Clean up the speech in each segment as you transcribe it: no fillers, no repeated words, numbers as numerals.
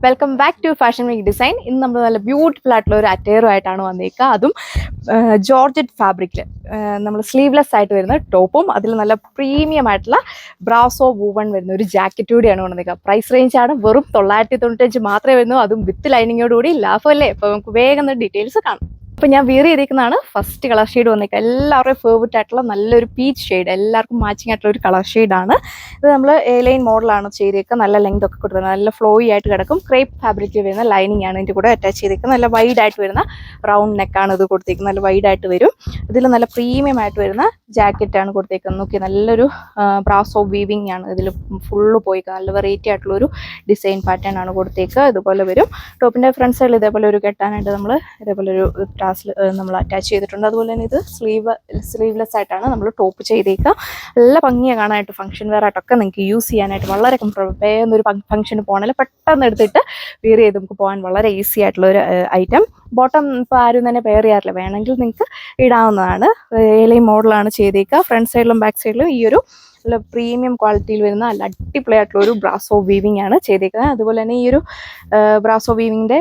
Welcome back to fashion week design. ഇന്ന് നമ്മൾ നല്ല ബ്യൂട്ടിഫുൾ ആയിട്ടുള്ള ഒരു അറ്റയറുമായിട്ടാണ് വന്നേക്കുക. അതും ജോർജറ്റ് ഫാബ്രിക്കിൽ നമ്മൾ സ്ലീവ്ലെസ് ആയിട്ട് വരുന്ന ടോപ്പും അതിൽ നല്ല പ്രീമിയം ആയിട്ടുള്ള ബ്രാസോ വൂവൺ വരുന്ന ഒരു ജാക്കറ്റ് കൂടിയാണ് കൊണ്ടുവന്നേക്കുക. പ്രൈസ് റേഞ്ച് ആണ് വെറും 995 മാത്രമേ വരുന്നു, അതും വിത്ത് ലൈനിങ്ങോടുകൂടി. ലാഭമല്ലേ? അപ്പോൾ നമുക്ക് വേഗം ഡീറ്റെയിൽസ് കാണാം. അപ്പോൾ ഞാൻ വേറെ ചെയ്തേക്കുന്നതാണ് ഫസ്റ്റ് കളർ ഷെയ്ഡ് വന്നേക്കുക. എല്ലാവരുടെയും ഫേവറേറ്റ് ആയിട്ടുള്ള നല്ലൊരു പീച്ച് ഷെയ്ഡ്, എല്ലാവർക്കും മാച്ചിങ് ആയിട്ടുള്ള ഒരു കളർ ഷെയ്ഡാണ് ഇത്. നമ്മൾ എ ലൈൻ മോഡലാണ് ചെയ്തേക്കുക. നല്ല ലെങ്ത് ഒക്കെ കൊടുത്തത്, നല്ല ഫ്ലോയി ആയിട്ട് കിടക്കും. ക്രേപ്പ് ഫാബ്രിക്കിൽ വരുന്ന ലൈനിങ് ആണ് ഇതിൻ്റെ കൂടെ അറ്റാച്ച് ചെയ്തേക്കുന്നത്. നല്ല വൈഡ് ആയിട്ട് വരുന്ന റൗണ്ട് നെക്കാണ് ഇത് കൊടുത്തേക്കുന്നത്. നല്ല വൈഡ് ആയിട്ട് വരും. ഇതിൽ നല്ല പ്രീമിയം ആയിട്ട് വരുന്ന ജാക്കറ്റാണ് കൊടുത്തേക്കുന്നത്. നോക്കി, നല്ലൊരു ബ്രാസോ വീവിങ് ആണ് ഇതിൽ ഫുള്ള് പോയിക്കുക. നല്ല വെറൈറ്റി ആയിട്ടുള്ളൊരു ഡിസൈൻ പാറ്റേൺ ആണ് കൊടുത്തേക്കുക. ഇതുപോലെ വരും. ടോപ്പിൻ്റെ ഫ്രണ്ട് സൈഡിൽ ഇതേപോലെ ഒരു കെട്ടാനായിട്ട് നമ്മൾ ഇതേപോലെ ഒരു നമ്മൾ അറ്റാച്ച് ചെയ്തിട്ടുണ്ട്. അതുപോലെ തന്നെ ഇത് സ്ലീവ്ലെസ് ആയിട്ടാണ് നമ്മൾ ടോപ്പ് ചെയ്തേക്കുക. നല്ല ഭംഗിയാണ് കാണാനായിട്ട്. ഫംഗ്ഷൻ വെയർ ആയിട്ടൊക്കെ നിങ്ങൾക്ക് യൂസ് ചെയ്യാനായിട്ട് വളരെ കംഫർട്ടബിൾ. വേഗം ഫംഗ്ഷന് പോകണമെങ്കിൽ പെട്ടെന്ന് എടുത്തിട്ട് വെയർ ചെയ്ത് നമുക്ക് പോകാൻ വളരെ ഈസി ആയിട്ടുള്ള ഒരു ഐറ്റം. ബോട്ടം ഇപ്പോൾ ആരും തന്നെ പെയർ ചെയ്യാറില്ല, വേണമെങ്കിൽ നിങ്ങൾക്ക് ഇടാവുന്നതാണ്. ഏലൈ മോഡലാണ് ചെയ്തേക്കുക. ഫ്രണ്ട് സൈഡിലും ബാക്ക് സൈഡിലും ഈ ഒരു നല്ല പ്രീമിയം ക്വാളിറ്റിയിൽ വരുന്ന നല്ല അടിപൊളിയായിട്ടുള്ള ഒരു ബ്രാസോ വീവിങ് ആണ് ചെയ്തേക്കുന്നത്. അതുപോലെ തന്നെ ഈ ഒരു ബ്രാസോ വീവിങ്ങിൻ്റെ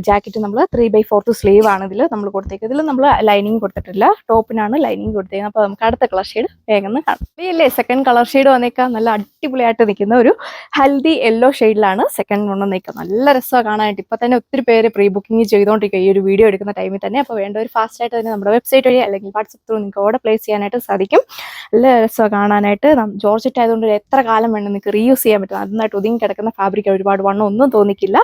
ജാക്കറ്റ് നമ്മൾ 3/4 സ്ലീവ് ആണ് ഇതിൽ നമ്മൾ കൊടുത്തേക്കുന്നത്. ഇതിൽ നമ്മൾ ലൈനിങ് കൊടുത്തിട്ടില്ല, ടോപ്പിനാണ് ലൈനിങ് കൊടുത്തേക്കുന്നത്. അപ്പോൾ നമുക്ക് അടുത്ത കളർ ഷെയ്ഡ് വേഗം കാണാം. ഇല്ലേ, സെക്കൻഡ് കളർ ഷെയ്ഡ് വന്നേക്കാം. നല്ല അടിപൊളിയായിട്ട് നിൽക്കുന്ന ഒരു ഹെൽത്തി യെല്ലോ ഷെയ്ഡിലാണ് സെക്കൻഡ് കൊണ്ട് നിൽക്കുക. നല്ല രസമാണ് കാണാനായിട്ട്. ഇപ്പോൾ തന്നെ ഒത്തിരി പേര് പ്രീ ബുക്കിംഗ് ചെയ്തുകൊണ്ടിരിക്കുക ഈ ഒരു വീഡിയോ എടുക്കുന്ന ടൈമിൽ തന്നെ. അപ്പോൾ വേണ്ട ഒരു ഫാസ്റ്റായിട്ട് തന്നെ നമ്മുടെ വെബ്സൈറ്റ് വഴി അല്ലെങ്കിൽ വാട്സപ്പ് ത്രൂ നിങ്ങൾക്ക് ഓർഡർ പ്ലേസ് ചെയ്യാനായിട്ട് സാധിക്കും. നല്ല രസമാണ് കാണാനായിട്ട്. ജോർജറ്റ് ആയതുകൊണ്ട് എത്ര കാലം വേണം നിങ്ങൾക്ക് റീയൂസ് ചെയ്യാൻ പറ്റും. നന്നായിട്ട് ഒതുങ്ങി കിടക്കുന്ന ഫാബ്രിക്, ഒരുപാട് വണ്ണം ഒന്നും തോന്നിക്കില്ല.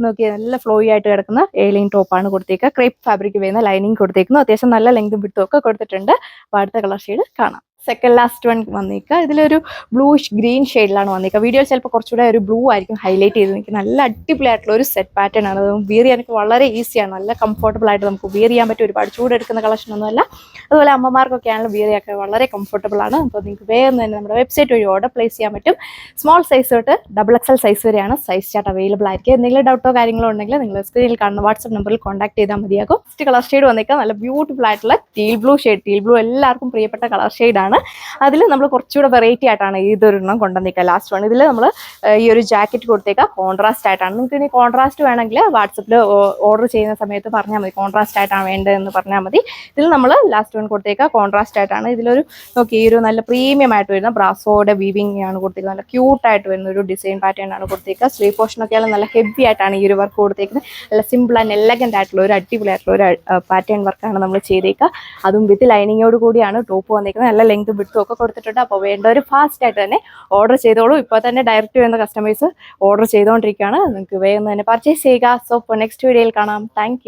നോക്കിയാൽ നല്ല ഫ്ലോയി ആയിട്ട് കിടക്കുന്ന ഏലൈൻ ടോപ്പാണ് കൊടുത്തേക്കുക. ക്രേപ്പ് ഫാബ്രിക് വരുന്ന ലൈനിങ് കൊടുത്തേക്കുന്നു. അത്യാവശ്യം നല്ല ലെങ്തും വിട്ടും ഒക്കെ കൊടുത്തിട്ടുണ്ട്. അപ്പോൾ അടുത്ത കളർ ഷെയ്ഡ് കാണാം. സെക്കൻഡ് ലാസ്റ്റ് വൺ വന്നേക്കുക. ഇതിലൊരു ബ്ലൂഷ് ഗ്രീൻ ഷെയ്ഡിലാണ് വന്നേക്കുക. വീഡിയോ ചിലപ്പോൾ കുറച്ചുകൂടെ ഒരു ബ്ലൂ ആയിരിക്കും ഹൈലൈറ്റ് ചെയ്ത് നിൽക്കുന്നത്. നല്ല അടിപൊളിയായിട്ടുള്ള ഒരു സെറ്റ് പാറ്റേൺ ആണ്. അത് വിയർ ചെയ്യാനൊക്കെ വളരെ ഈസിയാണ്. നല്ല കംഫർട്ടബിൾ ആയിട്ട് നമുക്ക് വിയർ ചെയ്യാൻ പറ്റും. ഒരുപാട് ചൂടെടുക്കുന്ന കളക്ഷനൊന്നുമല്ല. അതുപോലെ അമ്മമാർക്കൊക്കെ ആണെങ്കിലും വിയർ ചെയ്യാൻ വളരെ കംഫർട്ടബിൾ ആണ്. അപ്പോൾ നിങ്ങൾക്ക് വേഗം തന്നെ നമ്മുടെ വെബ്സൈറ്റ് വഴി ഓർഡർ പ്ലേസ് ചെയ്യാൻ പറ്റും. സ്മോൾ സൈസ് തൊട്ട് XXL സൈസ് വരെയാണ് സൈസ് ചാർട്ട് അവൈലബിൾ ആയിരിക്കും. എന്തെങ്കിലും ഡൗട്ടോ കാര്യങ്ങളോ ഉണ്ടെങ്കിൽ നിങ്ങൾ സ്ക്രീനിൽ കാണുന്ന വാട്സ്ആപ്പ് നമ്പറിൽ കോൺടാക്ട് ചെയ്താൽ മതിയാകും. ഫസ്റ്റ് കളർ ഷെയ്ഡ് വന്നേക്കുക. നല്ല ബ്യൂട്ടിഫുൾ ആയിട്ടുള്ള teal blue shade. Teal blue എല്ലാവർക്കും പ്രിയപ്പെട്ട കളർ ഷെയ്ഡാണ്. അതിൽ നമ്മൾ കുറച്ചുകൂടെ വെറൈറ്റി ആയിട്ടാണ് ഇതൊരെണ്ണം കൊണ്ടുവന്നിക്കുക. ലാസ്റ്റ് വൺ ഇതിൽ നമ്മൾ ഈ ഒരു ജാക്കറ്റ് കൊടുത്തേക്കുക. കോൺട്രാസ്റ്റ് ആയിട്ടാണ്. നിങ്ങൾക്ക് ഇനി കോൺട്രാസ്റ്റ് വേണമെങ്കിൽ വാട്സപ്പിൽ ഓർഡർ ചെയ്യുന്ന സമയത്ത് പറഞ്ഞാൽ മതി, കോൺട്രാസ്റ്റ് ആയിട്ടാണ് വേണ്ടതെന്ന് പറഞ്ഞാൽ മതി. ഇതിൽ നമ്മൾ ലാസ്റ്റ് വൺ കൊടുത്തേക്കുക കോൺട്രാസ്റ്റ് ആയിട്ടാണ്. ഇതിലൊരു നോക്കി, ഈ ഒരു നല്ല പ്രീമിയം ആയിട്ട് വരുന്ന ബ്രാസോയുടെ വീവിങ് ആണ് കൊടുത്തേക്കുന്നത്. നല്ല ക്യൂട്ടായിട്ട് വരുന്ന ഒരു ഡിസൈൻ പാറ്റേൺ ആണ് കൊടുത്തേക്കുക. സ്ലീവ് പോർഷനൊക്കെ ആയാലും നല്ല ഹെവി ആയിട്ടാണ് ഈ ഒരു വർക്ക് കൊടുത്തേക്കുന്നത്. നല്ല സിമ്പിൾ ആൻഡ് എലഗൻ്റ് ആയിട്ടുള്ള ഒരു അടിപൊളിയായിട്ടുള്ള ഒരു പാറ്റേൺ വർക്കാണ് നമ്മൾ ചെയ്തേക്കുക. അതും വിത്ത് ലൈനിങ്ങോട് കൂടിയാണ് ടോപ്പ് വന്നേക്കുന്നത്. നല്ല ലെങ്ത് വിട്ടും ഒക്കെ കൊടുത്തിട്ടുണ്ട്. അപ്പോൾ വേണ്ടവർ ഫാസ്റ്റ് ആയിട്ട് തന്നെ ഓർഡർ ചെയ്തോളൂ. ഇപ്പോൾ തന്നെ ഡയറക്റ്റ് വരുന്ന കസ്റ്റമേഴ്സ് ഓർഡർ ചെയ്തുകൊണ്ടിരിക്കുകയാണ്. നിങ്ങൾക്ക് വേഗം തന്നെ പർച്ചേസ് ചെയ്യുക. സോ നെക്സ്റ്റ് വീഡിയോയിൽ കാണാം. താങ്ക്